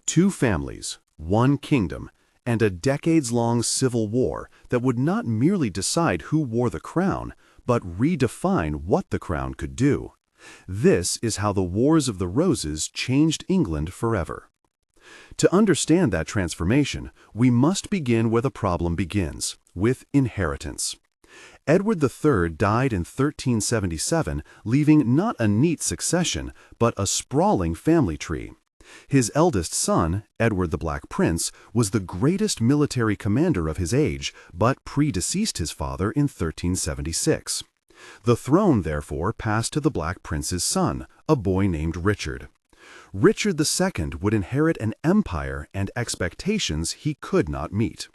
Two families, one kingdom, and a decades-long civil war that would not merely decide who wore the crown, but redefine what the crown could do. This is how the Wars of the Roses changed England forever. To understand that transformation, we must begin where the problem begins, with inheritance. Edward III died in 1377, leaving not a neat succession, but a sprawling family tree. His eldest son, Edward the Black Prince, was the greatest military commander of his age, but predeceased his father in 1376. The throne, therefore, passed to the Black Prince's son, a boy named Richard. Richard II would inherit an empire and expectations he could not meet.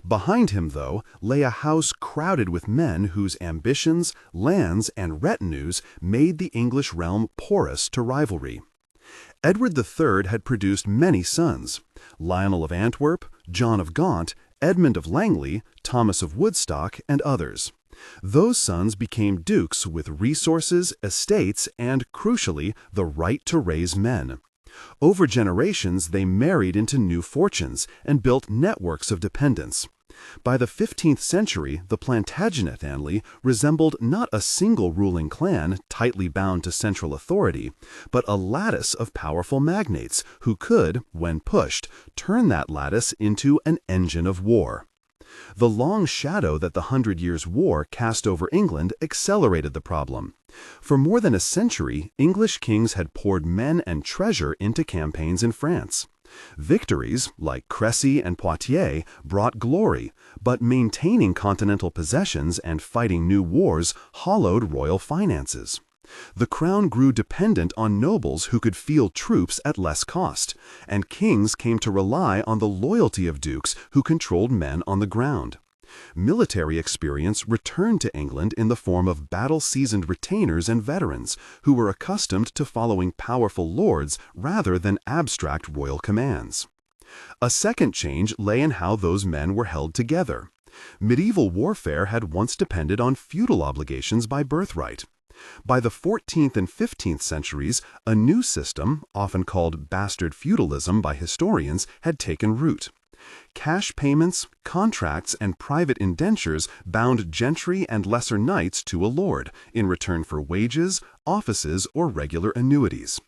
Behind him, though, lay a house crowded with men whose ambitions, lands, and retinues made the English realm porous to rivalry. Edward III had produced many sons: Lionel of Antwerp, John of Gaunt, Edmund of Langley, Thomas of Woodstock, and others. Those sons became dukes with resources, estates, and, crucially, the right to raise men. Over generations, they married into new fortunes and built networks of dependence. By the 15th century, the Plantagenet family resembled not a single ruling clan tightly bound to central authority, but a lattice of powerful magnates who could, when pushed, turn that lattice into an engine of war. The long shadow that the Hundred Years' War cast over England accelerated the problem. For more than a century, English kings had poured men and treasure into campaigns in France. Victories, like Crécy and Poitiers, brought glory, but maintaining continental possessions and fighting new wars hollowed royal finances. The crown grew dependent on nobles who could field troops at less cost, and kings came to rely on the loyalty of dukes who controlled men on the ground. Military experience returned to England in the form of battle-seasoned retainers and veterans who were accustomed to following powerful lords rather than abstract royal commands. A second change lay in how those men were held together. Medieval warfare had once depended on feudal obligations by birthright. By the 14th and 15th centuries, a new system, often called bastard feudalism by historians, had taken root. Cash payments, contracts, and private indentures bound gentry and lesser knights to a lord in return for wages, offices, or regular annuities.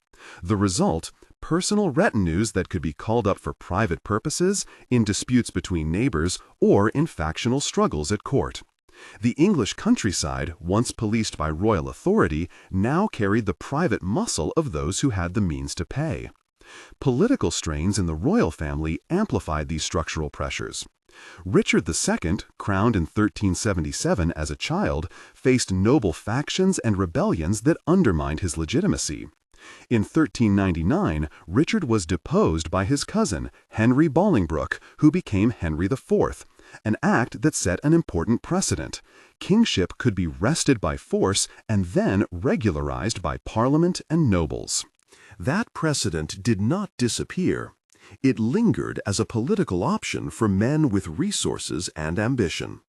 The result: personal retinues that could be called up for private purposes, in disputes between neighbors, or in factional struggles at court. The English countryside, once policed by royal authority, now carried the private muscle of those who had the means to pay. Political strains in the royal family amplified these structural pressures. Richard II, crowned in 1377 as a child, faced noble factions and rebellions that undermined his legitimacy. In 1399, Richard was deposed by his cousin, Henry Bolingbroke, who became Henry IV, an act that set an important precedent. Kingship could be wrested by force and then regularized by Parliament and nobles. That precedent did not disappear. It lingered as a political option for men with resources and ambition.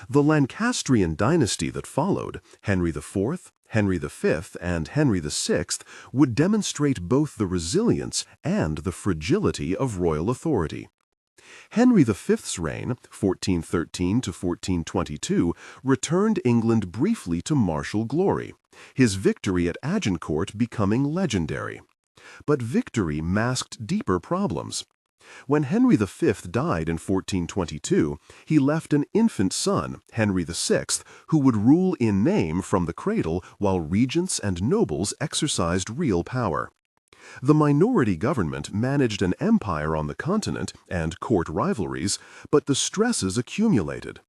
The Lancastrian dynasty that followed, Henry IV, Henry V, and Henry VI, would demonstrate both the resilience and the fragility of royal authority. Henry V's reign, 1413 to 1422, returned England briefly to martial glory, his victory at Agincourt becoming legendary. But victory masked deeper problems. When Henry V died in 1422, he left an infant son, Henry VI, who would rule in name from the cradle while regents and nobles exercised real power. The minority government managed an empire on the continent and court rivalries, but the stresses accumulated.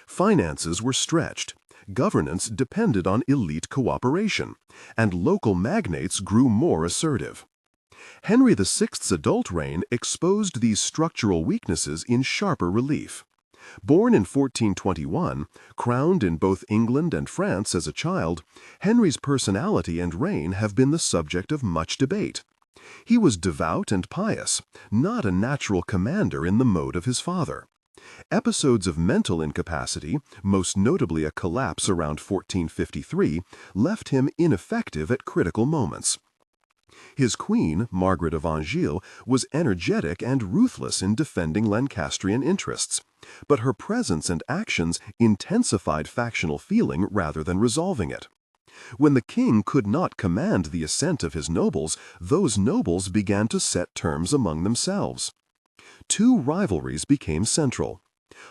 Finances were stretched, governance depended on elite cooperation, and local magnates grew more assertive. Henry VI's adult reign exposed these structural weaknesses in sharper relief. Born in 1421, crowned in both England and France as a child, Henry's personality and reign have been the subject of much debate. He was devout and pious, not a natural commander in the mode of his father. Episodes of mental incapacity, most notably a collapse around 1453, left him ineffective at critical moments. His queen, Margaret of Anjou, was energetic and ruthless in defending Lancastrian interests, but her presence and actions intensified factional feeling rather than resolving it. When the king could not command the assent of his nobles, those nobles began to set terms among themselves. Two rivalries became central.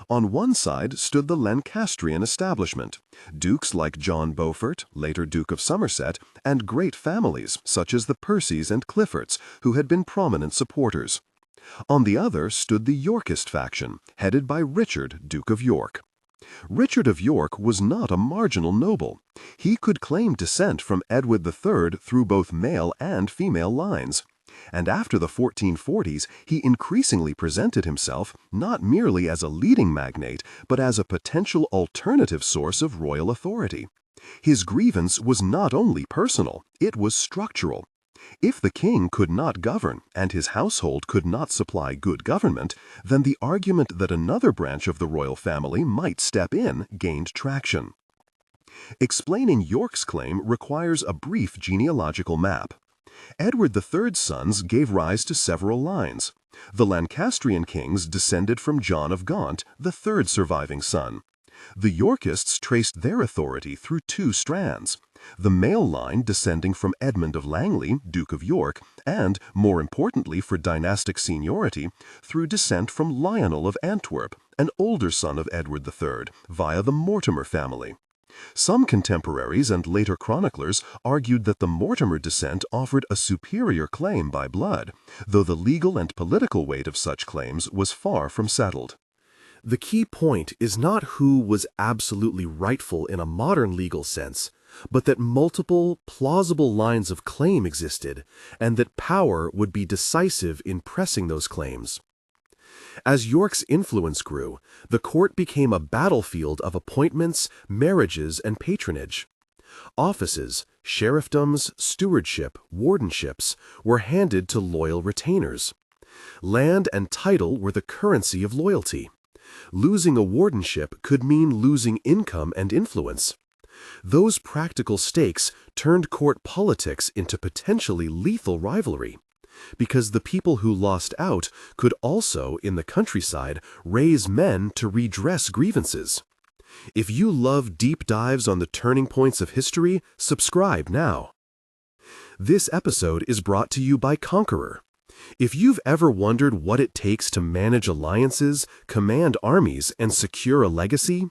On one side stood the Lancastrian establishment, dukes like John Beaufort, later Duke of Somerset, and great families such as the Percys and Cliffords, who had been prominent supporters. On the other stood the Yorkist faction, headed by Richard, Duke of York. Richard of York was not a marginal noble. He could claim descent from Edward III through both male and female lines. And after the 1440s, he increasingly presented himself not merely as a leading magnate, but as a potential alternative source of royal authority. His grievance was not only personal, it was structural. If the king could not govern and his household could not supply good government, then the argument that another branch of the royal family might step in gained traction. Explaining York's claim requires a brief genealogical map. Edward III's sons gave rise to several lines. The Lancastrian kings descended from John of Gaunt, the third surviving son. The Yorkists traced their authority through two strands. The male line descending from Edmund of Langley, Duke of York, and, more importantly for dynastic seniority, through descent from Lionel of Antwerp, an older son of Edward III, via the Mortimer family. Some contemporaries and later chroniclers argued that the Mortimer descent offered a superior claim by blood, though the legal and political weight of such claims was far from settled. The key point is not who was absolutely rightful in a modern legal sense, but that multiple, plausible lines of claim existed, and that power would be decisive in pressing those claims. As York's influence grew, the court became a battlefield of appointments, marriages, and patronage. Offices, sheriffdoms, stewardship, wardenships were handed to loyal retainers. Land and title were the currency of loyalty. Losing a wardenship could mean losing income and influence. Those practical stakes turned court politics into potentially lethal rivalry, because the people who lost out could also, in the countryside, raise men to redress grievances. If you love deep dives on the turning points of history, subscribe now. This episode is brought to you by Conqueror. If you've ever wondered what it takes to manage alliances, command armies, and secure a legacy,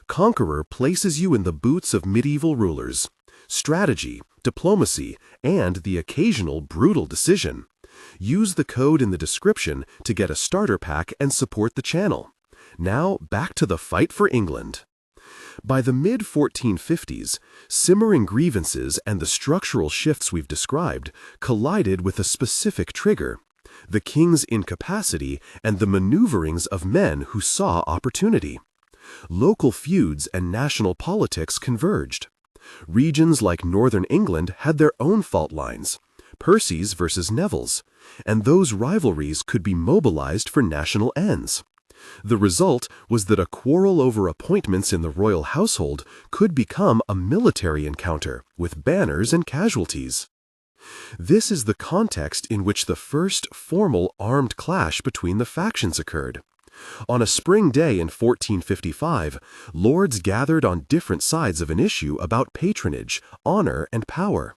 Conqueror places you in the boots of medieval rulers. Strategy, diplomacy, and the occasional brutal decision. Use the code in the description to get a starter pack and support the channel. Now, back to the fight for England. By the mid-1450s, simmering grievances and the structural shifts we've described collided with a specific trigger: the king's incapacity and the maneuverings of men who saw opportunity. Local feuds and national politics converged. Regions like northern England had their own fault lines, Percys versus Nevilles, and those rivalries could be mobilized for national ends. The result was that a quarrel over appointments in the royal household could become a military encounter with banners and casualties. This is the context in which the first formal armed clash between the factions occurred. On a spring day in 1455, lords gathered on different sides of an issue about patronage, honor, and power.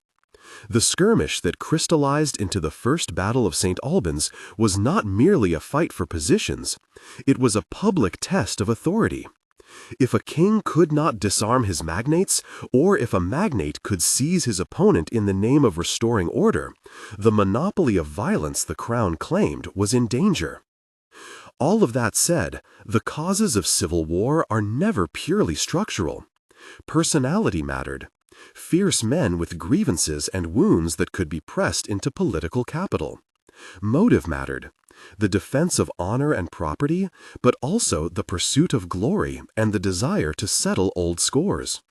The skirmish that crystallized into the First Battle of St. Albans was not merely a fight for positions. It was a public test of authority. If a king could not disarm his magnates, or if a magnate could seize his opponent in the name of restoring order, the monopoly of violence the crown claimed was in danger. All of that said, the causes of civil war are never purely structural. Personality mattered. Fierce men with grievances and wounds that could be pressed into political capital. Motive mattered. The defense of honor and property, but also the pursuit of glory and the desire to settle old scores.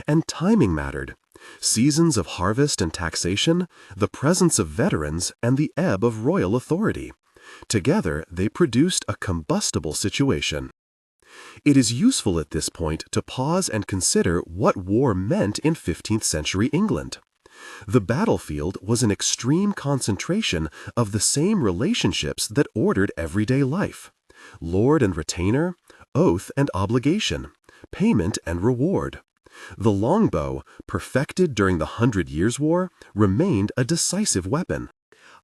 And timing mattered. Seasons of harvest and taxation, the presence of veterans, and the ebb of royal authority. Together, they produced a combustible situation. It is useful at this point to pause and consider what war meant in 15th century England. The battlefield was an extreme concentration of the same relationships that ordered everyday life: lord and retainer, oath and obligation, payment and reward. The longbow, perfected during the Hundred Years' War, remained a decisive weapon.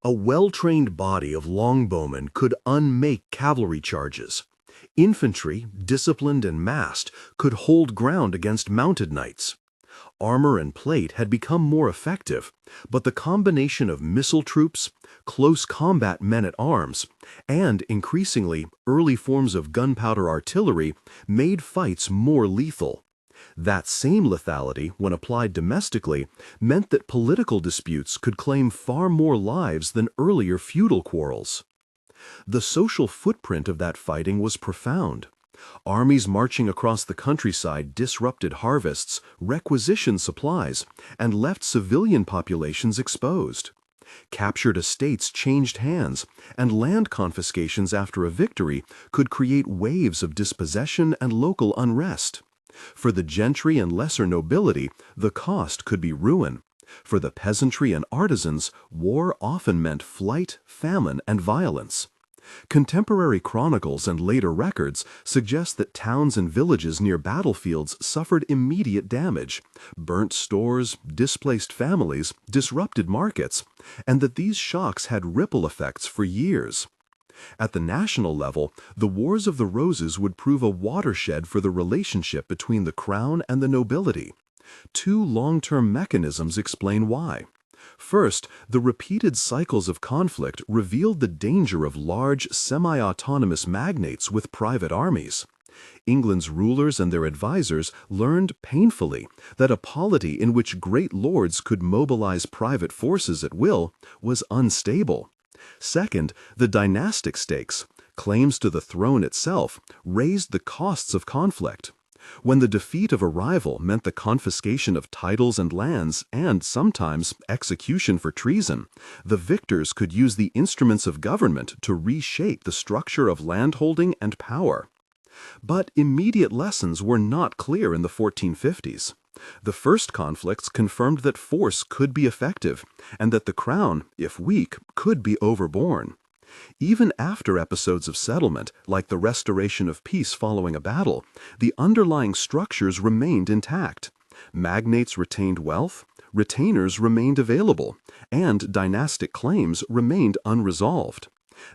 A well-trained body of longbowmen could unmake cavalry charges. Infantry, disciplined and massed, could hold ground against mounted knights. Armor and plate had become more effective, but the combination of missile troops, close combat men-at-arms, and, increasingly, early forms of gunpowder artillery made fights more lethal. That same lethality, when applied domestically, meant that political disputes could claim far more lives than earlier feudal quarrels. The social footprint of that fighting was profound. Armies marching across the countryside disrupted harvests, requisitioned supplies, and left civilian populations exposed. Captured estates changed hands, and land confiscations after a victory could create waves of dispossession and local unrest. For the gentry and lesser nobility, the cost could be ruin. For the peasantry and artisans, war often meant flight, famine, and violence. Contemporary chronicles and later records suggest that towns and villages near battlefields suffered immediate damage: burnt stores, displaced families, disrupted markets, and that these shocks had ripple effects for years. At the national level, the Wars of the Roses would prove a watershed for the relationship between the crown and the nobility. Two long-term mechanisms explain why. First, the repeated cycles of conflict revealed the danger of large, semi-autonomous magnates with private armies. England's rulers and their advisors learned painfully that a polity in which great lords could mobilize private forces at will was unstable. Second, the dynastic stakes, claims to the throne itself, raised the costs of conflict. When the defeat of a rival meant the confiscation of titles and lands and, sometimes, execution for treason, the victors could use the instruments of government to reshape the structure of landholding and power. But immediate lessons were not clear in the 1450s. The first conflicts confirmed that force could be effective, and that the crown, if weak, could be overborne. Even after episodes of settlement, like the restoration of peace following a battle, the underlying structures remained intact. Magnates retained wealth, retainers remained available, and dynastic claims remained unresolved.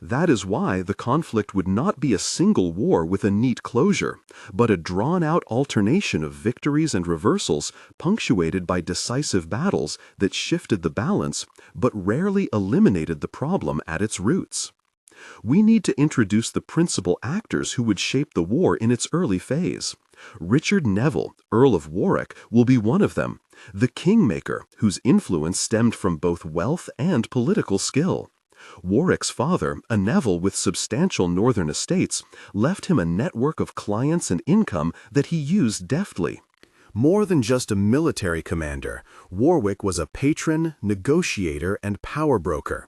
That is why the conflict would not be a single war with a neat closure, but a drawn-out alternation of victories and reversals punctuated by decisive battles that shifted the balance but rarely eliminated the problem at its roots. We need to introduce the principal actors who would shape the war in its early phase. Richard Neville, Earl of Warwick, will be one of them, the kingmaker whose influence stemmed from both wealth and political skill. Warwick's father, a Neville with substantial northern estates, left him a network of clients and income that he used deftly. More than just a military commander, Warwick was a patron, negotiator, and power broker.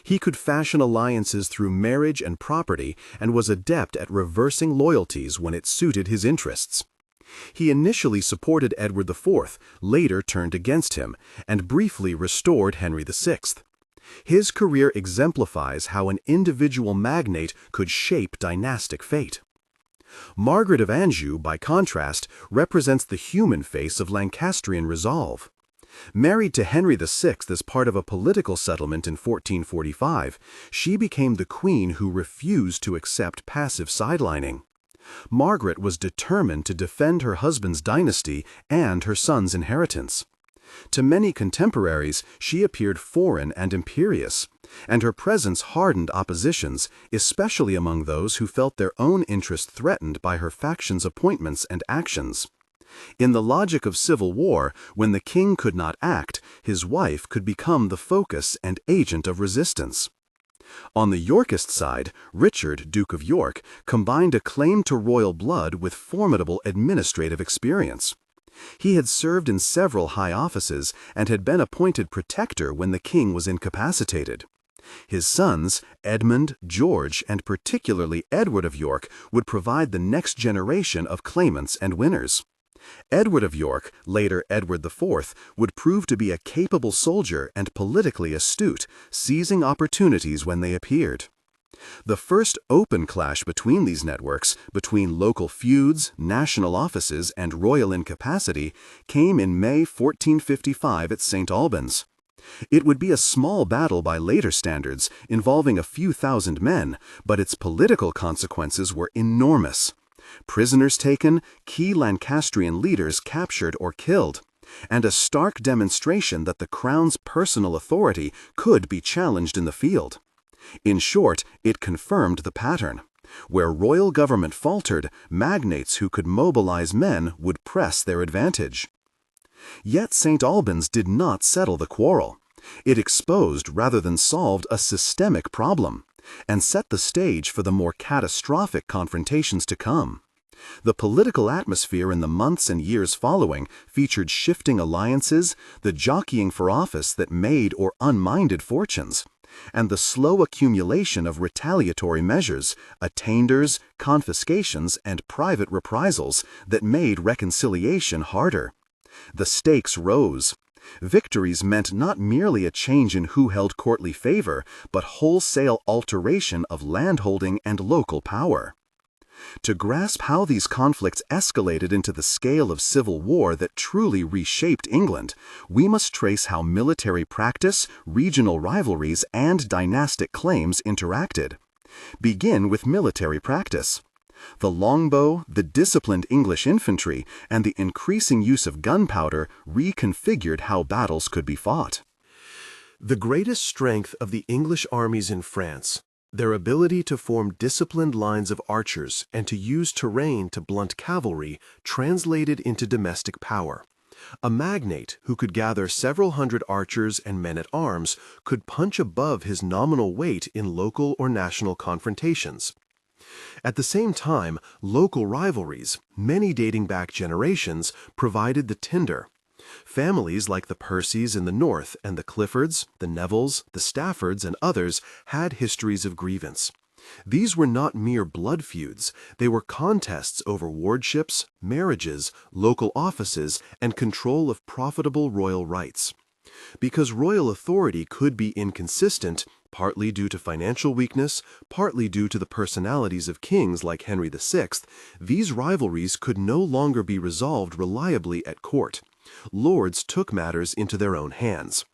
He could fashion alliances through marriage and property and was adept at reversing loyalties when it suited his interests. He initially supported Edward IV, later turned against him, and briefly restored Henry VI. His career exemplifies how an individual magnate could shape dynastic fate. Margaret of Anjou, by contrast, represents the human face of Lancastrian resolve. Married to Henry VI as part of a political settlement in 1445, she became the queen who refused to accept passive sidelining. Margaret was determined to defend her husband's dynasty and her son's inheritance. To many contemporaries, she appeared foreign and imperious, and her presence hardened oppositions, especially among those who felt their own interest threatened by her faction's appointments and actions. In the logic of civil war, when the king could not act, his wife could become the focus and agent of resistance. On the Yorkist side, Richard, Duke of York, combined a claim to royal blood with formidable administrative experience. He had served in several high offices and had been appointed protector when the king was incapacitated. His sons, Edmund, George, and particularly Edward of York, would provide the next generation of claimants and winners. Edward of York, later Edward IV, would prove to be a capable soldier and politically astute, seizing opportunities when they appeared. The first open clash between these networks, between local feuds, national offices, and royal incapacity, came in May 1455 at St. Albans. It would be a small battle by later standards, involving a few thousand men, but its political consequences were enormous. Prisoners taken, key Lancastrian leaders captured or killed, and a stark demonstration that the crown's personal authority could be challenged in the field. In short, it confirmed the pattern. Where royal government faltered, magnates who could mobilize men would press their advantage. Yet St. Albans did not settle the quarrel. It exposed rather than solved a systemic problem, and set the stage for the more catastrophic confrontations to come. The political atmosphere in the months and years following featured shifting alliances, the jockeying for office that made or unminded fortunes, and the slow accumulation of retaliatory measures, attainders, confiscations, and private reprisals that made reconciliation harder. The stakes rose. Victories meant not merely a change in who held courtly favor, but wholesale alteration of landholding and local power. To grasp how these conflicts escalated into the scale of civil war that truly reshaped England, we must trace how military practice, regional rivalries, and dynastic claims interacted. Begin with military practice. The longbow, the disciplined English infantry, and the increasing use of gunpowder reconfigured how battles could be fought. The greatest strength of the English armies in France, their ability to form disciplined lines of archers and to use terrain to blunt cavalry, translated into domestic power. A magnate who could gather several hundred archers and men-at-arms could punch above his nominal weight in local or national confrontations. At the same time, local rivalries, many dating back generations, provided the tinder. Families like the Percys in the north and the Cliffords, the Nevilles, the Staffords, and others had histories of grievance. These were not mere blood feuds, they were contests over wardships, marriages, local offices, and control of profitable royal rights. Because royal authority could be inconsistent, partly due to financial weakness, partly due to the personalities of kings like Henry VI, these rivalries could no longer be resolved reliably at court. Lords took matters into their own hands.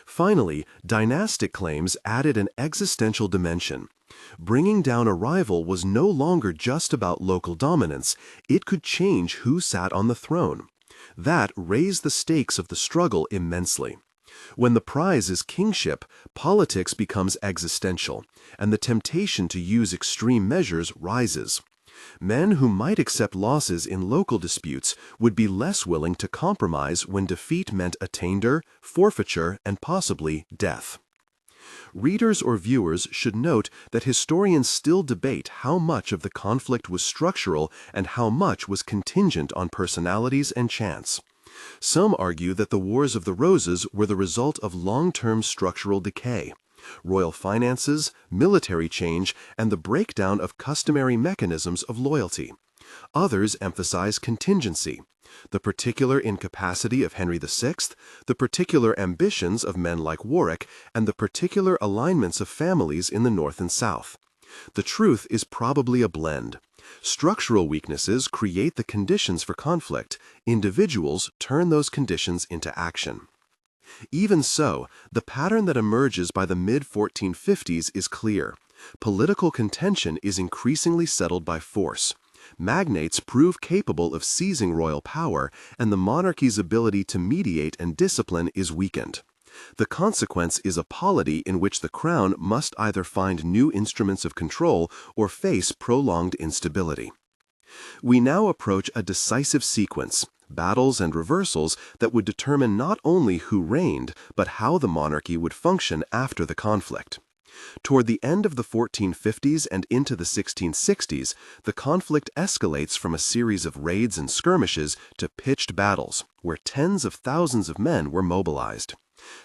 Finally, dynastic claims added an existential dimension. Bringing down a rival was no longer just about local dominance, it could change who sat on the throne. That raised the stakes of the struggle immensely. When the prize is kingship, politics becomes existential, and the temptation to use extreme measures rises. Men who might accept losses in local disputes would be less willing to compromise when defeat meant attainder, forfeiture, and possibly death. Readers or viewers should note that historians still debate how much of the conflict was structural and how much was contingent on personalities and chance. Some argue that the Wars of the Roses were the result of long-term structural decay. Royal finances, military change, and the breakdown of customary mechanisms of loyalty. Others emphasize contingency, the particular incapacity of Henry VI, the particular ambitions of men like Warwick, and the particular alignments of families in the North and South. The truth is probably a blend. Structural weaknesses create the conditions for conflict. Individuals turn those conditions into action. Even so, the pattern that emerges by the mid-1450s is clear. Political contention is increasingly settled by force. Magnates prove capable of seizing royal power, and the monarchy's ability to mediate and discipline is weakened. The consequence is a polity in which the crown must either find new instruments of control or face prolonged instability. We now approach a decisive sequence, battles and reversals that would determine not only who reigned, but how the monarchy would function after the conflict. Toward the end of the 1450s and into the 1660s, the conflict escalates from a series of raids and skirmishes to pitched battles, where tens of thousands of men were mobilized.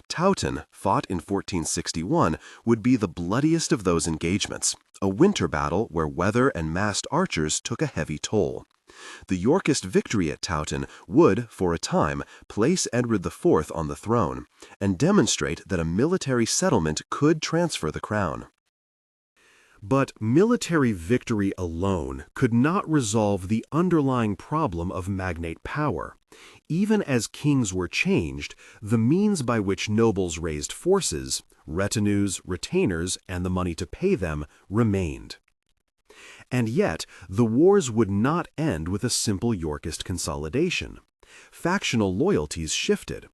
Towton, fought in 1461, would be the bloodiest of those engagements, a winter battle where weather and massed archers took a heavy toll. The Yorkist victory at Towton would, for a time, place Edward IV on the throne and demonstrate that a military settlement could transfer the crown. But military victory alone could not resolve the underlying problem of magnate power. Even as kings were changed, the means by which nobles raised forces, retinues, retainers, and the money to pay them remained. And yet, the wars would not end with a simple Yorkist consolidation. Factional loyalties shifted.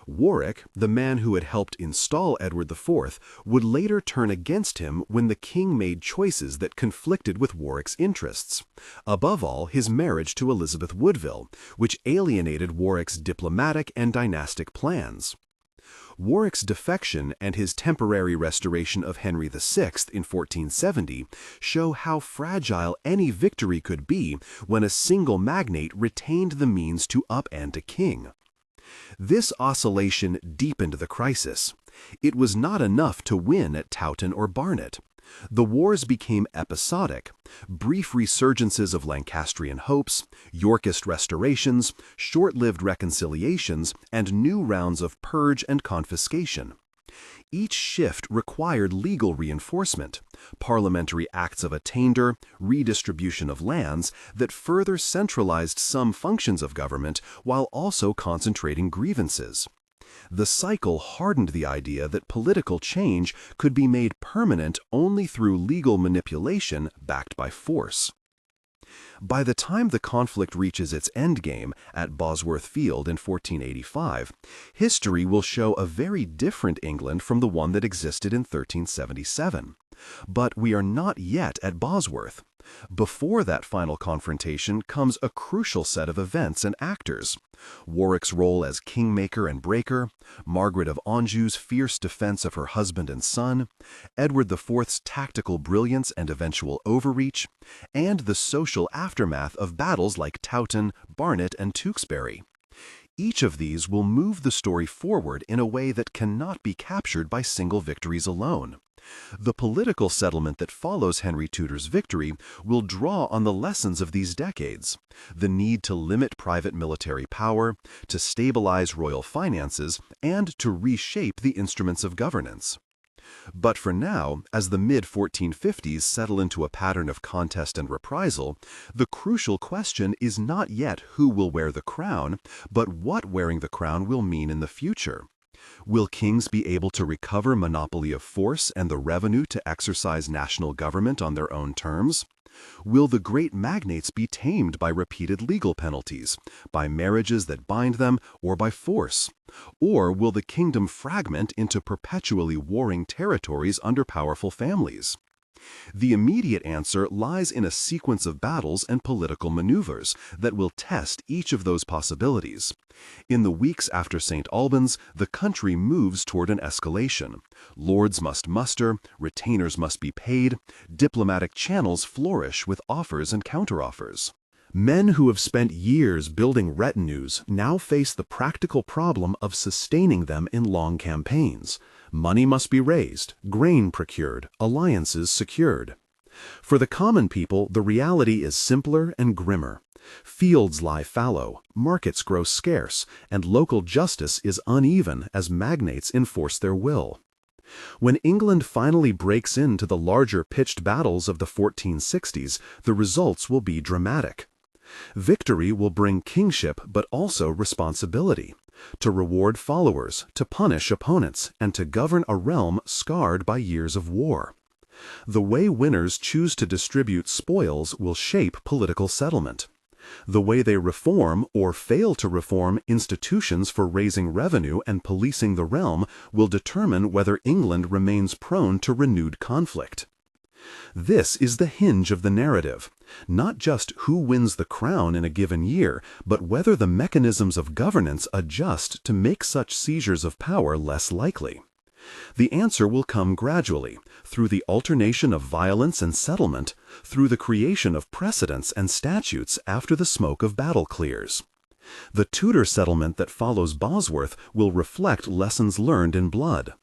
Warwick, the man who had helped install Edward IV, would later turn against him when the king made choices that conflicted with Warwick's interests. Above all, his marriage to Elizabeth Woodville, which alienated Warwick's diplomatic and dynastic plans. Warwick's defection and his temporary restoration of Henry VI in 1470 show how fragile any victory could be when a single magnate retained the means to upend a king. This oscillation deepened the crisis. It was not enough to win at Towton or Barnet. The wars became episodic, brief resurgences of Lancastrian hopes, Yorkist restorations, short-lived reconciliations, and new rounds of purge and confiscation. Each shift required legal reinforcement, parliamentary acts of attainder, redistribution of lands that further centralized some functions of government while also concentrating grievances. The cycle hardened the idea that political change could be made permanent only through legal manipulation backed by force. By the time the conflict reaches its endgame at Bosworth Field in 1485, history will show a very different England from the one that existed in 1377. But we are not yet at Bosworth. Before that final confrontation comes a crucial set of events and actors. Warwick's role as kingmaker and breaker, Margaret of Anjou's fierce defense of her husband and son, Edward IV's tactical brilliance and eventual overreach, and the social aftermath of battles like Towton, Barnet, and Tewkesbury. Each of these will move the story forward in a way that cannot be captured by single victories alone. The political settlement that follows Henry Tudor's victory will draw on the lessons of these decades: the need to limit private military power, to stabilize royal finances, and to reshape the instruments of governance. But for now, as the mid-1450s settle into a pattern of contest and reprisal, the crucial question is not yet who will wear the crown, but what wearing the crown will mean in the future. Will kings be able to recover monopoly of force and the revenue to exercise national government on their own terms? Will the great magnates be tamed by repeated legal penalties, by marriages that bind them, or by force? Or will the kingdom fragment into perpetually warring territories under powerful families? The immediate answer lies in a sequence of battles and political maneuvers that will test each of those possibilities. In the weeks after St. Albans, the country moves toward an escalation. Lords must muster, retainers must be paid, diplomatic channels flourish with offers and counteroffers. Men who have spent years building retinues now face the practical problem of sustaining them in long campaigns. Money must be raised, grain procured, alliances secured. For the common people, the reality is simpler and grimmer. Fields lie fallow, markets grow scarce, and local justice is uneven as magnates enforce their will. When England finally breaks into the larger pitched battles of the 1460s, the results will be dramatic. Victory will bring kingship but also responsibility, to reward followers, to punish opponents, and to govern a realm scarred by years of war. The way winners choose to distribute spoils will shape political settlement. The way they reform or fail to reform institutions for raising revenue and policing the realm will determine whether England remains prone to renewed conflict. This is the hinge of the narrative, not just who wins the crown in a given year, but whether the mechanisms of governance adjust to make such seizures of power less likely. The answer will come gradually, through the alternation of violence and settlement, through the creation of precedents and statutes after the smoke of battle clears. The Tudor settlement that follows Bosworth will reflect lessons learned in blood.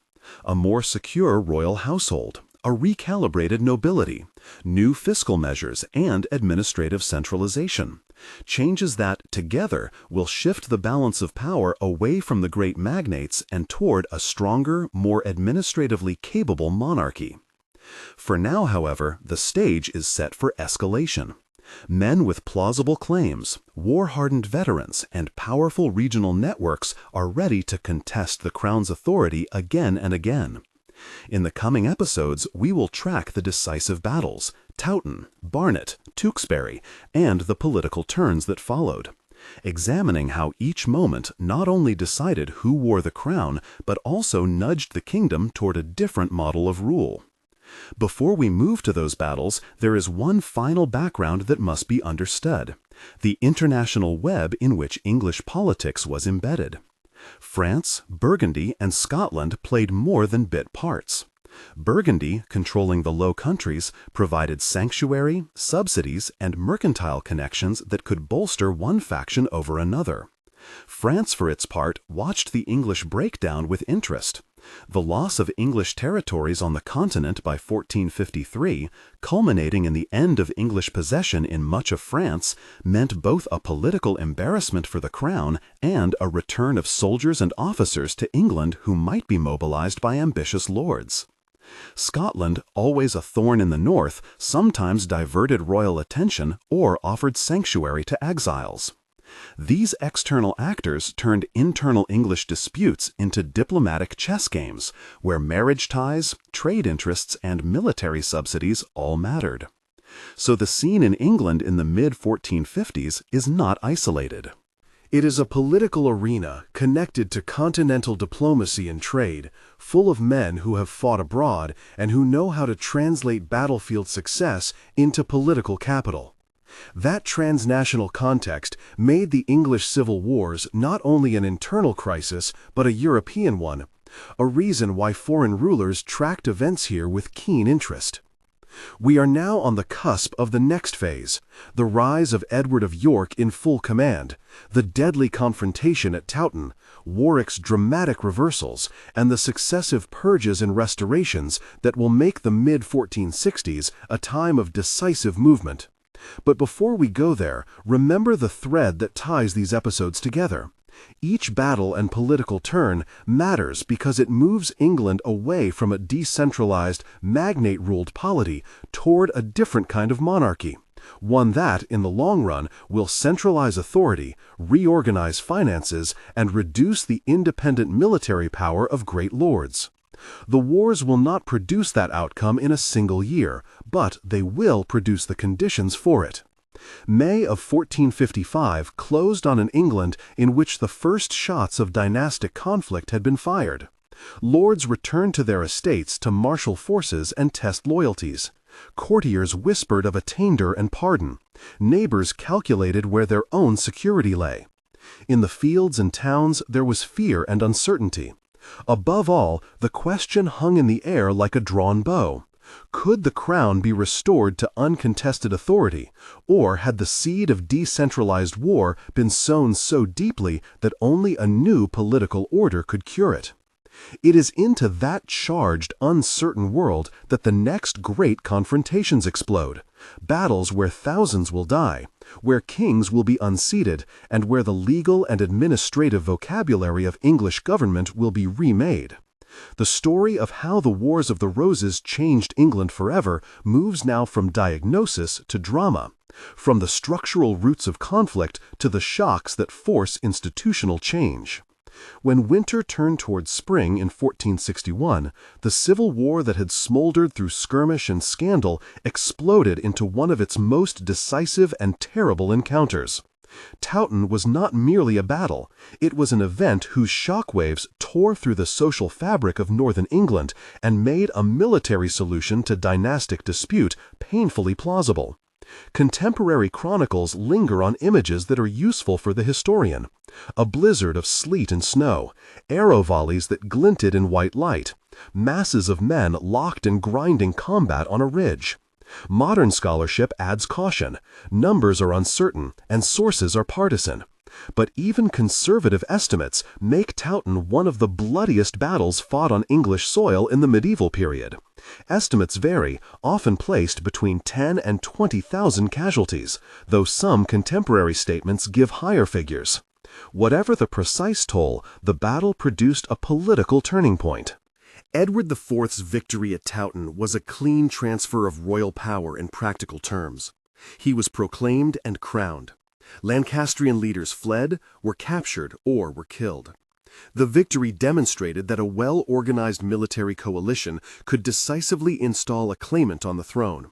A more secure royal household, a recalibrated nobility, new fiscal measures, and administrative centralization. Changes that, together, will shift the balance of power away from the great magnates and toward a stronger, more administratively capable monarchy. For now, however, the stage is set for escalation. Men with plausible claims, war-hardened veterans, and powerful regional networks are ready to contest the crown's authority again and again. In the coming episodes, we will track the decisive battles, Towton, Barnet, Tewkesbury, and the political turns that followed, examining how each moment not only decided who wore the crown, but also nudged the kingdom toward a different model of rule. Before we move to those battles, there is one final background that must be understood: the international web in which English politics was embedded. France, Burgundy, and Scotland played more than bit parts. Burgundy, controlling the Low Countries, provided sanctuary, subsidies, and mercantile connections that could bolster one faction over another. France, for its part, watched the English breakdown with interest. The loss of English territories on the continent by 1453, culminating in the end of English possession in much of France, meant both a political embarrassment for the crown and a return of soldiers and officers to England who might be mobilized by ambitious lords. Scotland, always a thorn in the north, sometimes diverted royal attention or offered sanctuary to exiles. These external actors turned internal English disputes into diplomatic chess games, where marriage ties, trade interests, and military subsidies all mattered. So the scene in England in the mid-1450s is not isolated. It is a political arena connected to continental diplomacy and trade, full of men who have fought abroad and who know how to translate battlefield success into political capital. That transnational context made the English civil wars not only an internal crisis, but a European one, a reason why foreign rulers tracked events here with keen interest. We are now on the cusp of the next phase, the rise of Edward of York in full command, the deadly confrontation at Towton, Warwick's dramatic reversals, and the successive purges and restorations that will make the mid-1460s a time of decisive movement. But before we go there, remember the thread that ties these episodes together. Each battle and political turn matters because it moves England away from a decentralized, magnate-ruled polity toward a different kind of monarchy, one that, in the long run, will centralize authority, reorganize finances, and reduce the independent military power of great lords. The wars will not produce that outcome in a single year, but they will produce the conditions for it. May of 1455 closed on an England in which the first shots of dynastic conflict had been fired. Lords returned to their estates to marshal forces and test loyalties. Courtiers whispered of attainder and pardon. Neighbors calculated where their own security lay. In the fields and towns there was fear and uncertainty. Above all, the question hung in the air like a drawn bow. Could the crown be restored to uncontested authority, or had the seed of decentralized war been sown so deeply that only a new political order could cure it? It is into that charged, uncertain world that the next great confrontations explode, battles where thousands will die, where kings will be unseated, and where the legal and administrative vocabulary of English government will be remade. The story of how the Wars of the Roses changed England forever moves now from diagnosis to drama, from the structural roots of conflict to the shocks that force institutional change. When winter turned towards spring in 1461, the civil war that had smoldered through skirmish and scandal exploded into one of its most decisive and terrible encounters. Towton was not merely a battle, it was an event whose shockwaves tore through the social fabric of northern England and made a military solution to dynastic dispute painfully plausible. Contemporary chronicles linger on images that are useful for the historian: a blizzard of sleet and snow, arrow volleys that glinted in white light, masses of men locked in grinding combat on a ridge. Modern scholarship adds caution: numbers are uncertain, and sources are partisan. But even conservative estimates make Towton one of the bloodiest battles fought on English soil in the medieval period. Estimates vary, often placed between 10 and 20,000 casualties, though some contemporary statements give higher figures. Whatever the precise toll, the battle produced a political turning point. Edward IV's victory at Towton was a clean transfer of royal power in practical terms. He was proclaimed and crowned. Lancastrian leaders fled, were captured, or were killed. The victory demonstrated that a well-organized military coalition could decisively install a claimant on the throne.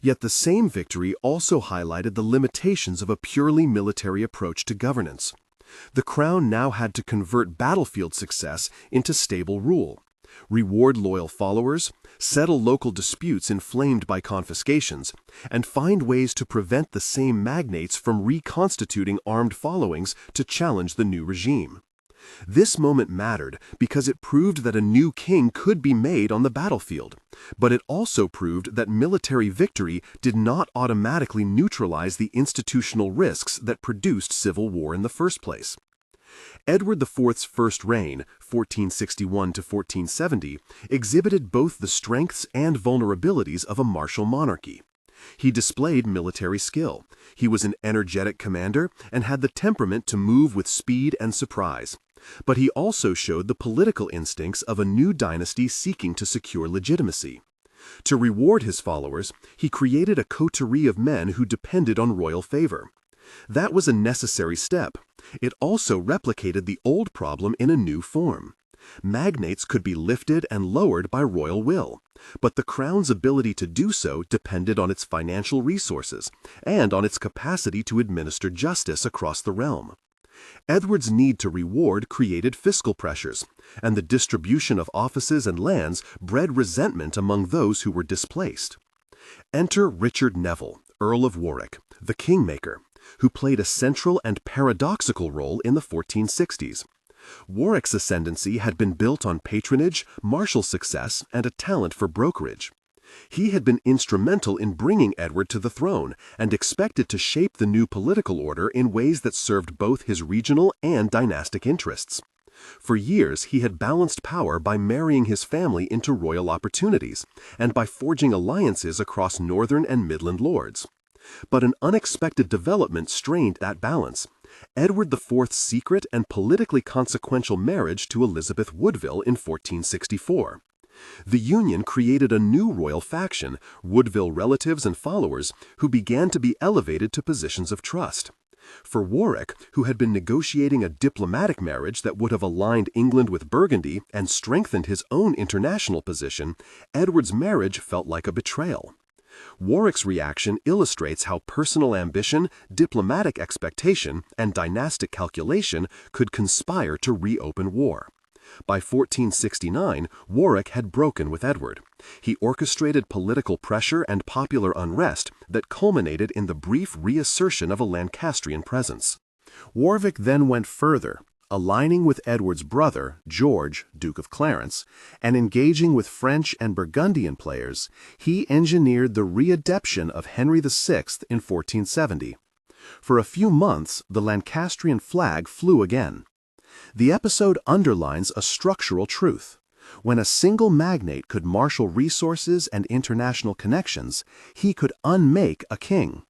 Yet the same victory also highlighted the limitations of a purely military approach to governance. The crown now had to convert battlefield success into stable rule, reward loyal followers, settle local disputes inflamed by confiscations, and find ways to prevent the same magnates from reconstituting armed followings to challenge the new regime. This moment mattered because it proved that a new king could be made on the battlefield, but it also proved that military victory did not automatically neutralize the institutional risks that produced civil war in the first place. Edward IV's first reign, 1461 to 1470, exhibited both the strengths and vulnerabilities of a martial monarchy. He displayed military skill. He was an energetic commander and had the temperament to move with speed and surprise. But he also showed the political instincts of a new dynasty seeking to secure legitimacy. To reward his followers, he created a coterie of men who depended on royal favor. That was a necessary step. It also replicated the old problem in a new form. Magnates could be lifted and lowered by royal will, but the crown's ability to do so depended on its financial resources and on its capacity to administer justice across the realm. Edward's need to reward created fiscal pressures, and the distribution of offices and lands bred resentment among those who were displaced. Enter Richard Neville, Earl of Warwick, the kingmaker, who played a central and paradoxical role in the 1460s. Warwick's ascendancy had been built on patronage, martial success, and a talent for brokerage. He had been instrumental in bringing Edward to the throne and expected to shape the new political order in ways that served both his regional and dynastic interests. For years, he had balanced power by marrying his family into royal opportunities and by forging alliances across northern and midland lords. But an unexpected development strained that balance. Edward IV's secret and politically consequential marriage to Elizabeth Woodville in 1464. The union created a new royal faction, Woodville relatives and followers, who began to be elevated to positions of trust. For Warwick, who had been negotiating a diplomatic marriage that would have aligned England with Burgundy and strengthened his own international position, Edward's marriage felt like a betrayal. Warwick's reaction illustrates how personal ambition, diplomatic expectation, and dynastic calculation could conspire to reopen war. By 1469, Warwick had broken with Edward. He orchestrated political pressure and popular unrest that culminated in the brief reassertion of a Lancastrian presence. Warwick then went further, aligning with Edward's brother, George, Duke of Clarence, and engaging with French and Burgundian players. He engineered the readeption of Henry VI in 1470. For a few months, the Lancastrian flag flew again. The episode underlines a structural truth. When a single magnate could marshal resources and international connections, he could unmake a king.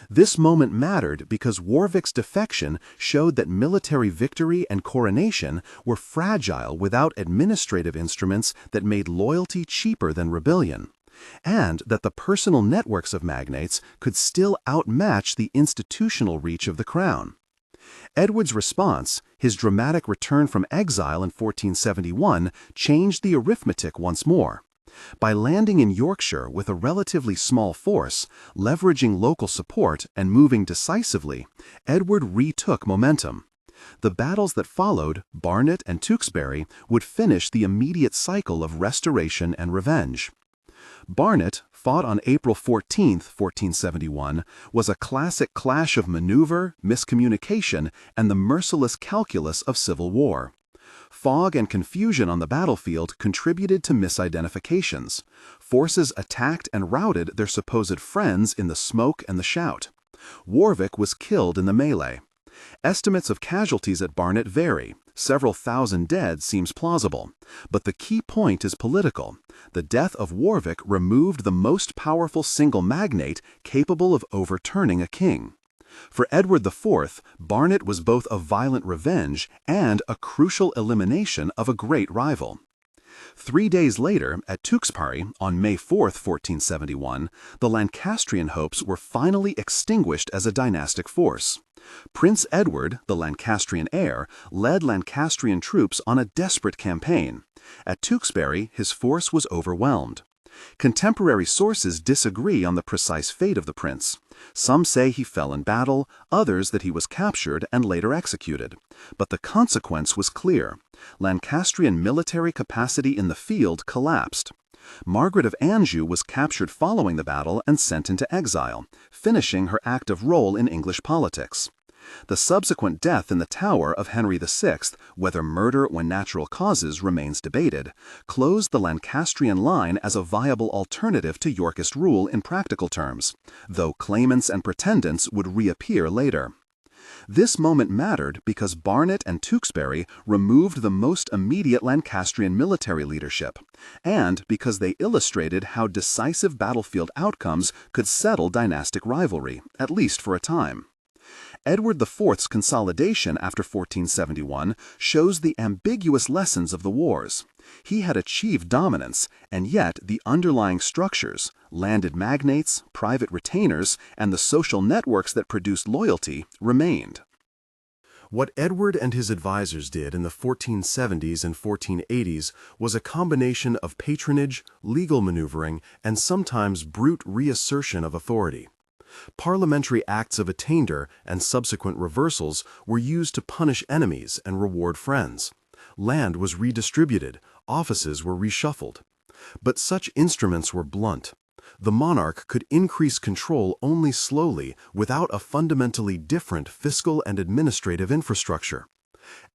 This moment mattered because Warwick's defection showed that military victory and coronation were fragile without administrative instruments that made loyalty cheaper than rebellion, and that the personal networks of magnates could still outmatch the institutional reach of the crown. Edward's response, his dramatic return from exile in 1471, changed the arithmetic once more. By landing in Yorkshire with a relatively small force, leveraging local support, and moving decisively, Edward retook momentum. The battles that followed, Barnet and Tewkesbury, would finish the immediate cycle of restoration and revenge. Barnet, fought on April 14, 1471, was a classic clash of maneuver, miscommunication, and the merciless calculus of civil war. Fog and confusion on the battlefield contributed to misidentifications. Forces attacked and routed their supposed friends in the smoke and the shout. Warwick was killed in the melee. Estimates of casualties at Barnet vary. Several thousand dead seems plausible. But the key point is political. The death of Warwick removed the most powerful single magnate capable of overturning a king. For Edward IV, Barnet was both a violent revenge and a crucial elimination of a great rival. 3 days later, at Tewkesbury, on May 4, 1471, the Lancastrian hopes were finally extinguished as a dynastic force. Prince Edward, the Lancastrian heir, led Lancastrian troops on a desperate campaign. At Tewkesbury, his force was overwhelmed. Contemporary sources disagree on the precise fate of the prince. Some say he fell in battle, others that he was captured and later executed. But the consequence was clear. Lancastrian military capacity in the field collapsed. Margaret of Anjou was captured following the battle and sent into exile, finishing her active role in English politics. The subsequent death in the Tower of Henry VI, whether murder or natural causes remains debated, closed the Lancastrian line as a viable alternative to Yorkist rule in practical terms, though claimants and pretendants would reappear later. This moment mattered because Barnet and Tewkesbury removed the most immediate Lancastrian military leadership, and because they illustrated how decisive battlefield outcomes could settle dynastic rivalry, at least for a time. Edward IV's consolidation after 1471 shows the ambiguous lessons of the wars. He had achieved dominance, and yet the underlying structures, landed magnates, private retainers, and the social networks that produced loyalty remained. What Edward and his advisors did in the 1470s and 1480s was a combination of patronage, legal maneuvering, and sometimes brute reassertion of authority. Parliamentary acts of attainder and subsequent reversals were used to punish enemies and reward friends. Land was redistributed, offices were reshuffled. But such instruments were blunt. The monarch could increase control only slowly without a fundamentally different fiscal and administrative infrastructure.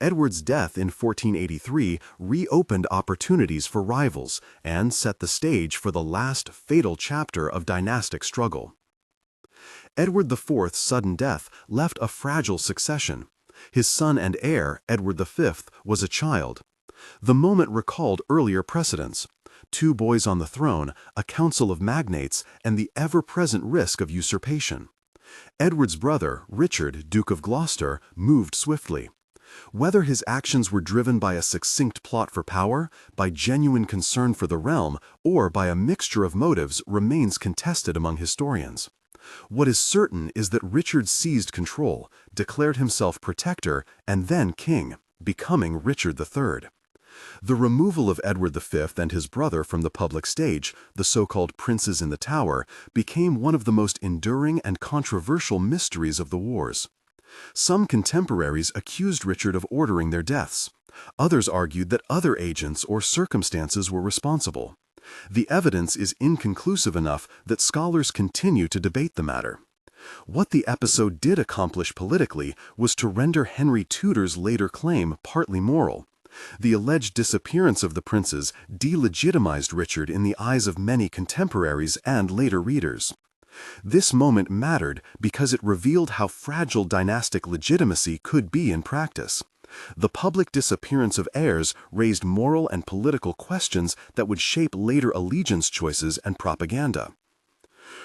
Edward's death in 1483 reopened opportunities for rivals and set the stage for the last fatal chapter of dynastic struggle. Edward IV's sudden death left a fragile succession. His son and heir, Edward V, was a child. The moment recalled earlier precedents: 2 boys on the throne, a council of magnates, and the ever-present risk of usurpation. Edward's brother, Richard, Duke of Gloucester, moved swiftly. Whether his actions were driven by a succinct plot for power, by genuine concern for the realm, or by a mixture of motives remains contested among historians. What is certain is that Richard seized control, declared himself protector, and then king, becoming Richard III. The removal of Edward V and his brother from the public stage, the so-called princes in the Tower, became one of the most enduring and controversial mysteries of the wars. Some contemporaries accused Richard of ordering their deaths. Others argued that other agents or circumstances were responsible. The evidence is inconclusive enough that scholars continue to debate the matter. What the episode did accomplish politically was to render Henry Tudor's later claim partly moral. The alleged disappearance of the princes delegitimized Richard in the eyes of many contemporaries and later readers. This moment mattered because it revealed how fragile dynastic legitimacy could be in practice. The public disappearance of heirs raised moral and political questions that would shape later allegiance choices and propaganda.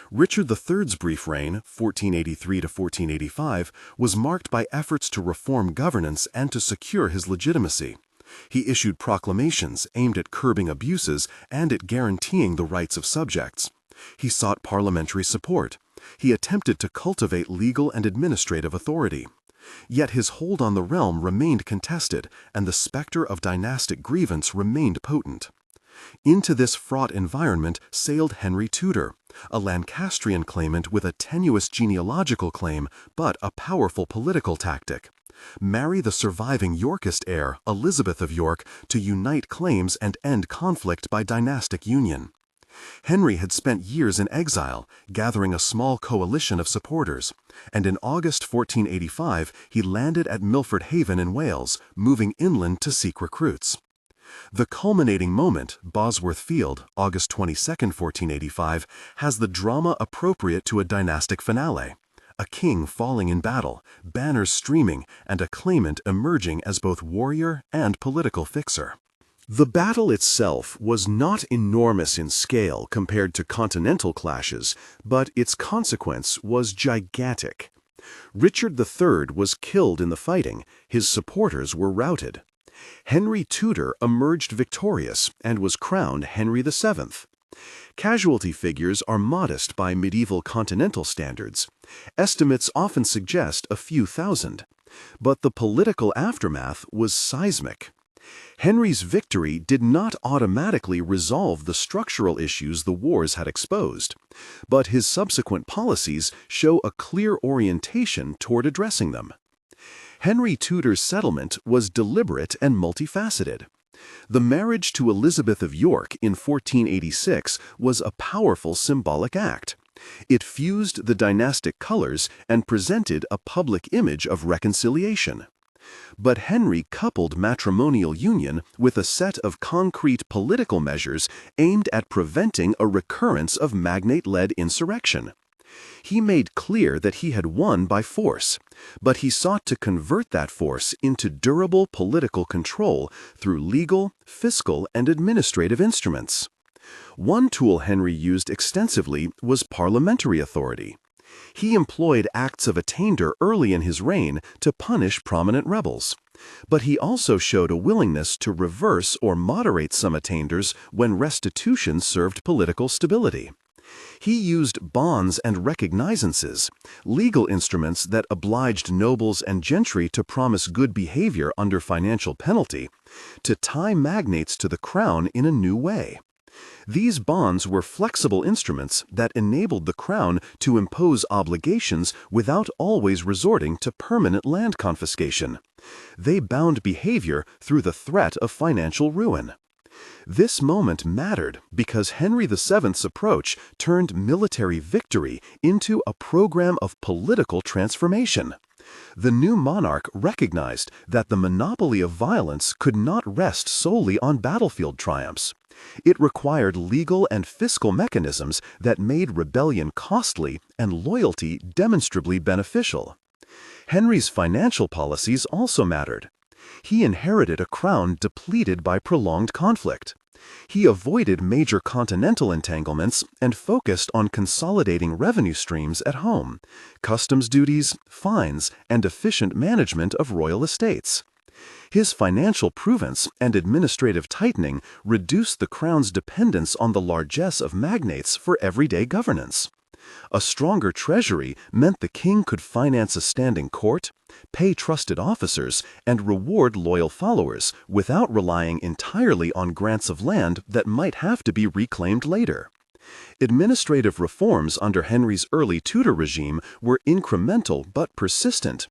Richard III's brief reign, 1483 to 1485, was marked by efforts to reform governance and to secure his legitimacy. He issued proclamations aimed at curbing abuses and at guaranteeing the rights of subjects. He sought parliamentary support. He attempted to cultivate legal and administrative authority. Yet his hold on the realm remained contested, and the specter of dynastic grievance remained potent. Into this fraught environment sailed Henry Tudor, a Lancastrian claimant with a tenuous genealogical claim, but a powerful political tactic. Marry the surviving Yorkist heir, Elizabeth of York, to unite claims and end conflict by dynastic union. Henry had spent years in exile, gathering a small coalition of supporters, and in August 1485 he landed at Milford Haven in Wales, moving inland to seek recruits. The culminating moment, Bosworth Field, August 22, 1485, has the drama appropriate to a dynastic finale. a king falling in battle, banners streaming, and a claimant emerging as both warrior and political fixer. The battle itself was not enormous in scale compared to continental clashes, but its consequence was gigantic. Richard III was killed in the fighting, his supporters were routed. Henry Tudor emerged victorious and was crowned Henry VII. Casualty figures are modest by medieval continental standards. Estimates often suggest a few thousand. But the political aftermath was seismic. Henry's victory did not automatically resolve the structural issues the wars had exposed, but his subsequent policies show a clear orientation toward addressing them. Henry Tudor's settlement was deliberate and multifaceted. The marriage to Elizabeth of York in 1486 was a powerful symbolic act. It fused the dynastic colors and presented a public image of reconciliation. But Henry coupled matrimonial union with a set of concrete political measures aimed at preventing a recurrence of magnate-led insurrection. He made clear that he had won by force, but he sought to convert that force into durable political control through legal, fiscal, and administrative instruments. One tool Henry used extensively was parliamentary authority. He employed acts of attainder early in his reign to punish prominent rebels. But he also showed a willingness to reverse or moderate some attainders when restitution served political stability. He used bonds and recognizances, legal instruments that obliged nobles and gentry to promise good behavior under financial penalty, to tie magnates to the crown in a new way. These bonds were flexible instruments that enabled the crown to impose obligations without always resorting to permanent land confiscation. They bound behavior through the threat of financial ruin. This moment mattered because Henry VII's approach turned military victory into a program of political transformation. The new monarch recognized that the monopoly of violence could not rest solely on battlefield triumphs. It required legal and fiscal mechanisms that made rebellion costly and loyalty demonstrably beneficial. Henry's financial policies also mattered. He inherited a crown depleted by prolonged conflict. He avoided major continental entanglements and focused on consolidating revenue streams at home, customs duties, fines, and efficient management of royal estates. His financial prudence and administrative tightening reduced the crown's dependence on the largesse of magnates for everyday governance. A stronger treasury meant the king could finance a standing court, pay trusted officers, and reward loyal followers without relying entirely on grants of land that might have to be reclaimed later. Administrative reforms under Henry's early Tudor regime were incremental but persistent.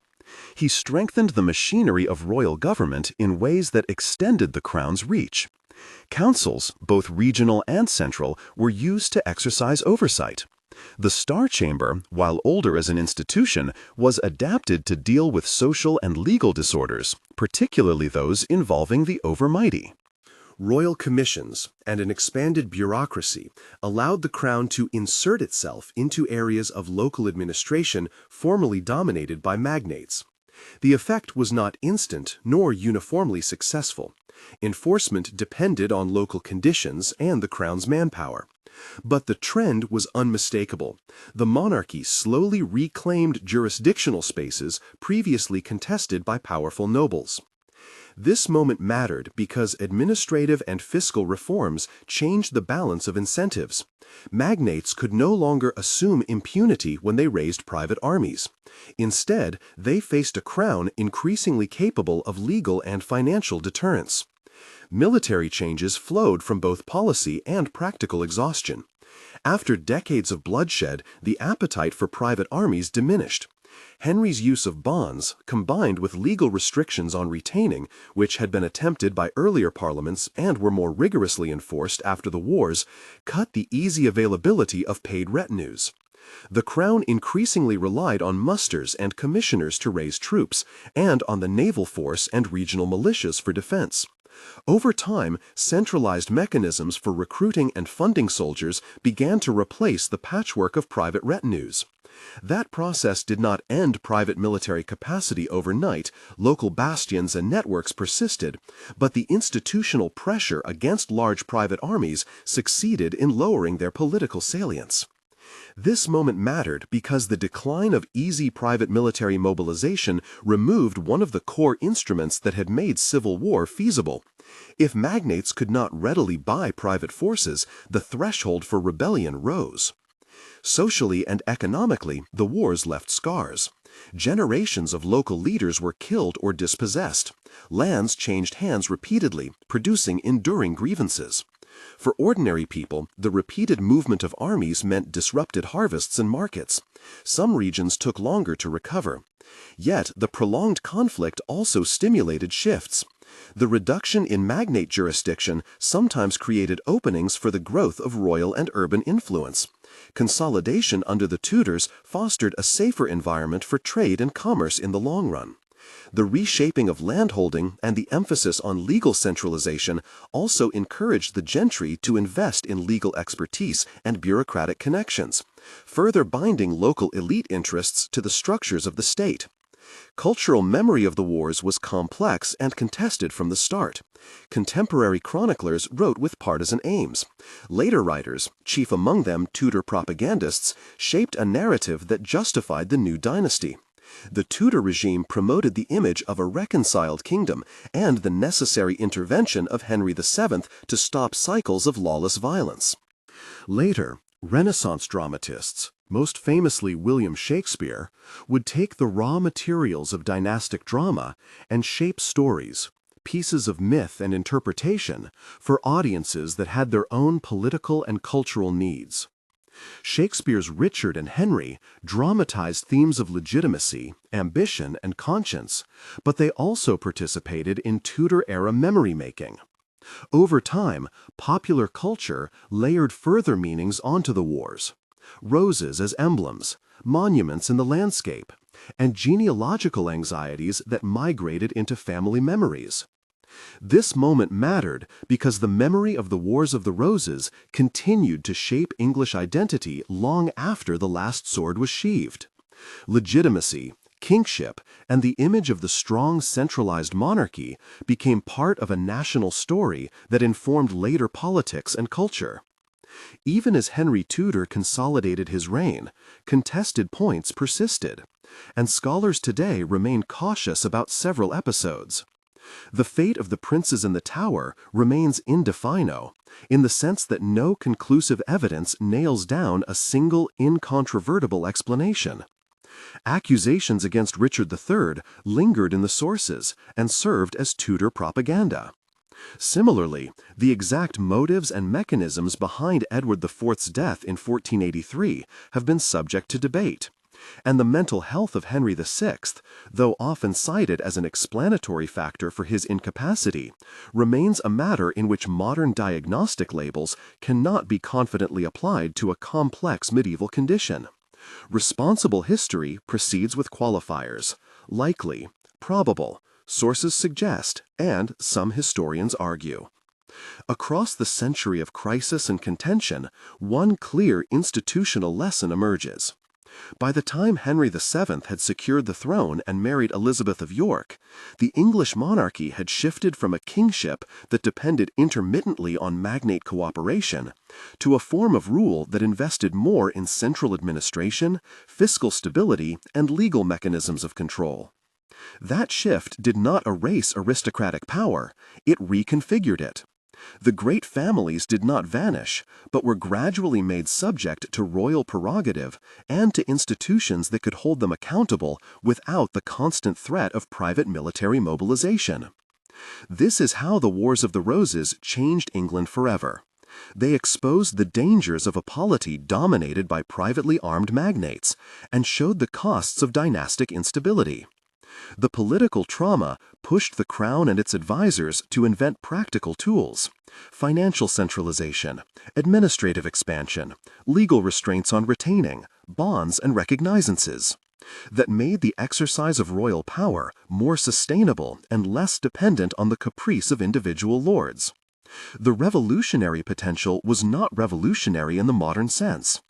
He strengthened the machinery of royal government in ways that extended the crown's reach. Councils, both regional and central, were used to exercise oversight. The Star Chamber, while older as an institution, was adapted to deal with social and legal disorders, particularly those involving the overmighty. Royal commissions and an expanded bureaucracy allowed the crown to insert itself into areas of local administration formerly dominated by magnates. The effect was not instant nor uniformly successful. Enforcement depended on local conditions and the crown's manpower. But the trend was unmistakable. The monarchy slowly reclaimed jurisdictional spaces previously contested by powerful nobles. This moment mattered because administrative and fiscal reforms changed the balance of incentives. Magnates could no longer assume impunity when they raised private armies. Instead, they faced a crown increasingly capable of legal and financial deterrence. Military changes flowed from both policy and practical exhaustion. After decades of bloodshed, the appetite for private armies diminished. Henry's use of bonds, combined with legal restrictions on retaining, which had been attempted by earlier parliaments and were more rigorously enforced after the wars, cut the easy availability of paid retinues. The crown increasingly relied on musters and commissioners to raise troops, and on the naval force and regional militias for defense. Over time, centralized mechanisms for recruiting and funding soldiers began to replace the patchwork of private retinues. That process did not end private military capacity overnight. Local bastions and networks persisted, but the institutional pressure against large private armies succeeded in lowering their political salience. This moment mattered because the decline of easy private military mobilization removed one of the core instruments that had made civil war feasible. If magnates could not readily buy private forces, the threshold for rebellion rose. Socially and economically, the wars left scars. Generations of local leaders were killed or dispossessed. Lands changed hands repeatedly, producing enduring grievances. For ordinary people, the repeated movement of armies meant disrupted harvests and markets. Some regions took longer to recover. Yet, the prolonged conflict also stimulated shifts. The reduction in magnate jurisdiction sometimes created openings for the growth of royal and urban influence. Consolidation under the Tudors fostered a safer environment for trade and commerce in the long run. The reshaping of landholding and the emphasis on legal centralization also encouraged the gentry to invest in legal expertise and bureaucratic connections, further binding local elite interests to the structures of the state. Cultural memory of the wars was complex and contested from the start. Contemporary chroniclers wrote with partisan aims. Later writers, chief among them Tudor propagandists, shaped a narrative that justified the new dynasty. The Tudor regime promoted the image of a reconciled kingdom and the necessary intervention of Henry VII to stop cycles of lawless violence. Later, Renaissance dramatists, most famously William Shakespeare, would take the raw materials of dynastic drama and shape stories, pieces of myth and interpretation, for audiences that had their own political and cultural needs. Shakespeare's Richard and Henry dramatized themes of legitimacy, ambition, and conscience, but they also participated in Tudor-era memory-making. Over time, popular culture layered further meanings onto the wars. Roses as emblems, monuments in the landscape, and genealogical anxieties that migrated into family memories. This moment mattered because the memory of the Wars of the Roses continued to shape English identity long after the last sword was sheathed. Legitimacy, kingship, and the image of the strong centralized monarchy became part of a national story that informed later politics and culture. Even as Henry Tudor consolidated his reign, contested points persisted, and scholars today remain cautious about several episodes. The fate of the princes in the Tower remains indefinable, in the sense that no conclusive evidence nails down a single incontrovertible explanation. Accusations against Richard III lingered in the sources and served as Tudor propaganda. Similarly, the exact motives and mechanisms behind Edward IV's death in 1483 have been subject to debate. And the mental health of Henry VI, though often cited as an explanatory factor for his incapacity, remains a matter in which modern diagnostic labels cannot be confidently applied to a complex medieval condition. Responsible history proceeds with qualifiers: likely, probable, sources suggest, and some historians argue. Across the century of crisis and contention, one clear institutional lesson emerges. By the time Henry VII had secured the throne and married Elizabeth of York, the English monarchy had shifted from a kingship that depended intermittently on magnate cooperation to a form of rule that invested more in central administration, fiscal stability, and legal mechanisms of control. That shift did not erase aristocratic power, it reconfigured it. The great families did not vanish, but were gradually made subject to royal prerogative and to institutions that could hold them accountable without the constant threat of private military mobilization. This is how the Wars of the Roses changed England forever. They exposed the dangers of a polity dominated by privately armed magnates and showed the costs of dynastic instability. The political trauma pushed the crown and its advisors to invent practical tools: financial centralization, administrative expansion, legal restraints on retaining, bonds and recognizances, that made the exercise of royal power more sustainable and less dependent on the caprice of individual lords. The revolutionary potential was not revolutionary in the modern sense.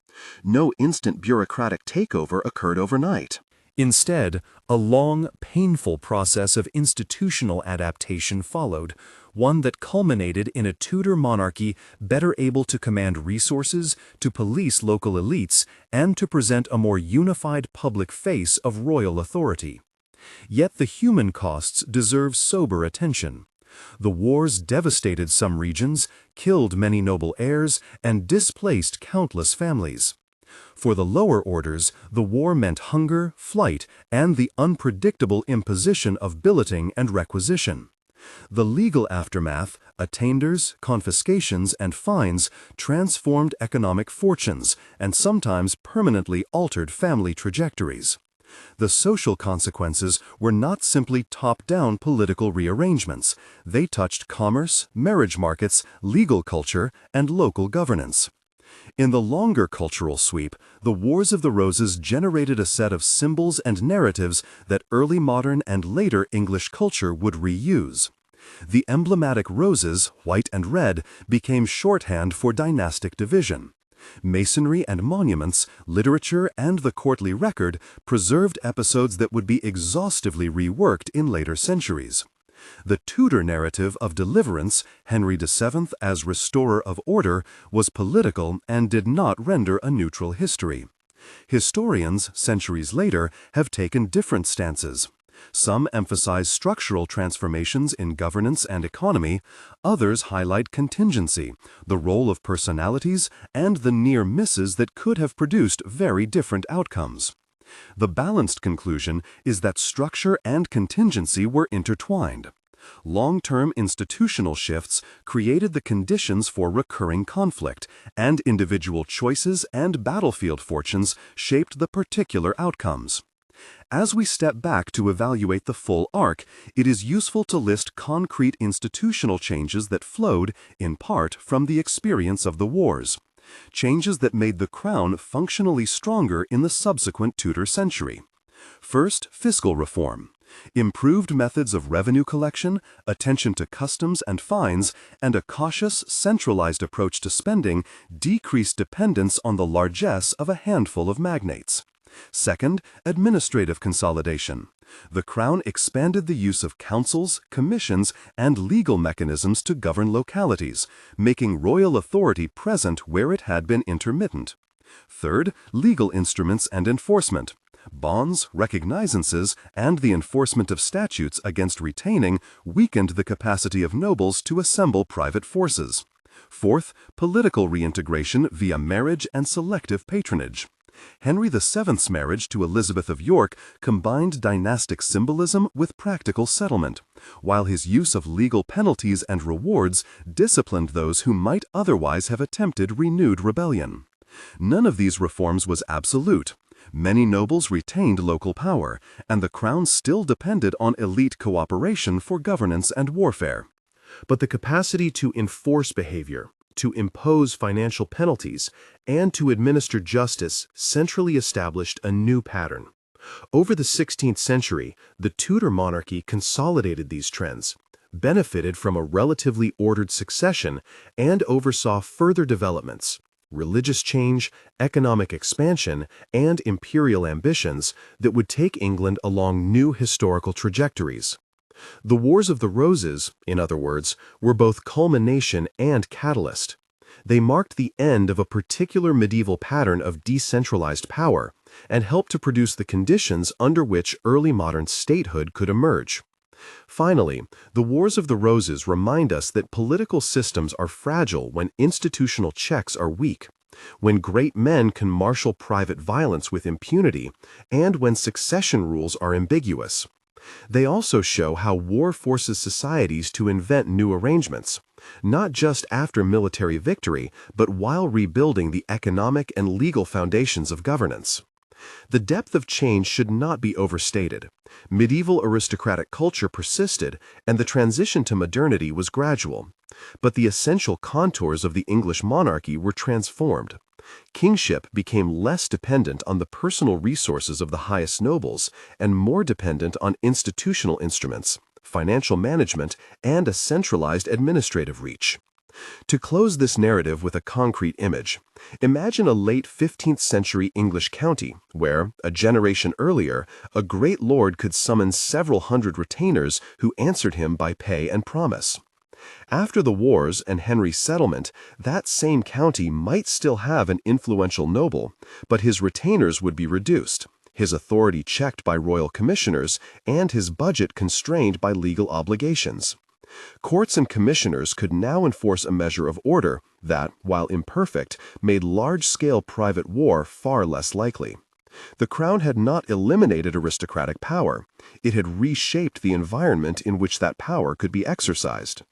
No instant bureaucratic takeover occurred overnight. Instead, a long, painful process of institutional adaptation followed, one that culminated in a Tudor monarchy better able to command resources, to police local elites, and to present a more unified public face of royal authority. Yet the human costs deserve sober attention. The wars devastated some regions, killed many noble heirs, and displaced countless families. For the lower orders, the war meant hunger, flight, and the unpredictable imposition of billeting and requisition. The legal aftermath, attainders, confiscations, and fines transformed economic fortunes and sometimes permanently altered family trajectories. The social consequences were not simply top-down political rearrangements. They touched commerce, marriage markets, legal culture, and local governance. In the longer cultural sweep, the Wars of the Roses generated a set of symbols and narratives that early modern and later English culture would reuse. The emblematic roses, white and red, became shorthand for dynastic division. Masonry and monuments, literature, and the courtly record preserved episodes that would be exhaustively reworked in later centuries. The Tudor narrative of deliverance, Henry VII as restorer of order, was political and did not render a neutral history. Historians, centuries later, have taken different stances. Some emphasize structural transformations in governance and economy, others highlight contingency, the role of personalities, and the near misses that could have produced very different outcomes. The balanced conclusion is that structure and contingency were intertwined. Long-term institutional shifts created the conditions for recurring conflict, and individual choices and battlefield fortunes shaped the particular outcomes. As we step back to evaluate the full arc, it is useful to list concrete institutional changes that flowed, in part, from the experience of the wars. Changes that made the crown functionally stronger in the subsequent Tudor century. First, fiscal reform. Improved methods of revenue collection, attention to customs and fines, and a cautious, centralized approach to spending decreased dependence on the largesse of a handful of magnates. Second, administrative consolidation. The Crown expanded the use of councils, commissions, and legal mechanisms to govern localities, making royal authority present where it had been intermittent. Third, legal instruments and enforcement. Bonds, recognizances, and the enforcement of statutes against retaining weakened the capacity of nobles to assemble private forces. Fourth, political reintegration via marriage and selective patronage. Henry VII's marriage to Elizabeth of York combined dynastic symbolism with practical settlement, while his use of legal penalties and rewards disciplined those who might otherwise have attempted renewed rebellion. None of these reforms was absolute. Many nobles retained local power, and the crown still depended on elite cooperation for governance and warfare. But the capacity to enforce behavior, to impose financial penalties, and to administer justice centrally established a new pattern. Over the 16th century, the Tudor monarchy consolidated these trends, benefited from a relatively ordered succession, and oversaw further developments, religious change, economic expansion, and imperial ambitions that would take England along new historical trajectories. The Wars of the Roses, in other words, were both culmination and catalyst. They marked the end of a particular medieval pattern of decentralized power and helped to produce the conditions under which early modern statehood could emerge. Finally, the Wars of the Roses remind us that political systems are fragile when institutional checks are weak, when great men can marshal private violence with impunity, and when succession rules are ambiguous. They also show how war forces societies to invent new arrangements, not just after military victory, but while rebuilding the economic and legal foundations of governance. The depth of change should not be overstated. Medieval aristocratic culture persisted, and the transition to modernity was gradual. But the essential contours of the English monarchy were transformed. Kingship became less dependent on the personal resources of the highest nobles and more dependent on institutional instruments, financial management, and a centralized administrative reach. To close this narrative with a concrete image, imagine a late 15th century English county where, a generation earlier, a great lord could summon several hundred retainers who answered him by pay and promise. After the wars and Henry's settlement, that same county might still have an influential noble, but his retainers would be reduced, his authority checked by royal commissioners, and his budget constrained by legal obligations. Courts and commissioners could now enforce a measure of order that, while imperfect, made large-scale private war far less likely. The crown had not eliminated aristocratic power. It had reshaped the environment in which that power could be exercised.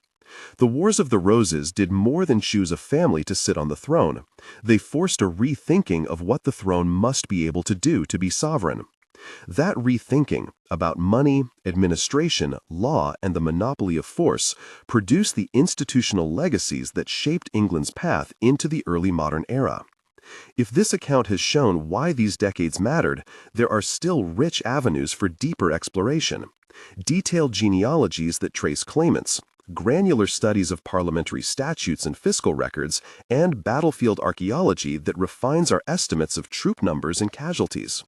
The Wars of the Roses did more than choose a family to sit on the throne. They forced a rethinking of what the throne must be able to do to be sovereign. That rethinking about money, administration, law, and the monopoly of force produced the institutional legacies that shaped England's path into the early modern era. If this account has shown why these decades mattered, there are still rich avenues for deeper exploration. Detailed genealogies that trace claimants, granular studies of parliamentary statutes and fiscal records, and battlefield archaeology that refines our estimates of troop numbers and casualties.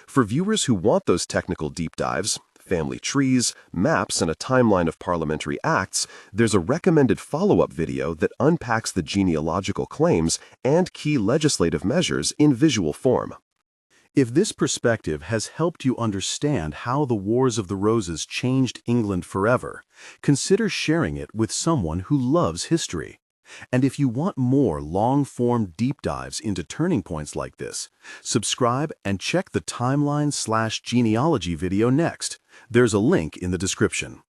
For viewers who want those technical deep dives, family trees, maps, and a timeline of parliamentary acts, there's a recommended follow-up video that unpacks the genealogical claims and key legislative measures in visual form. If this perspective has helped you understand how the Wars of the Roses changed England forever, consider sharing it with someone who loves history. And if you want more long-form deep dives into turning points like this, subscribe and check the timeline/genealogy video next. There's a link in the description.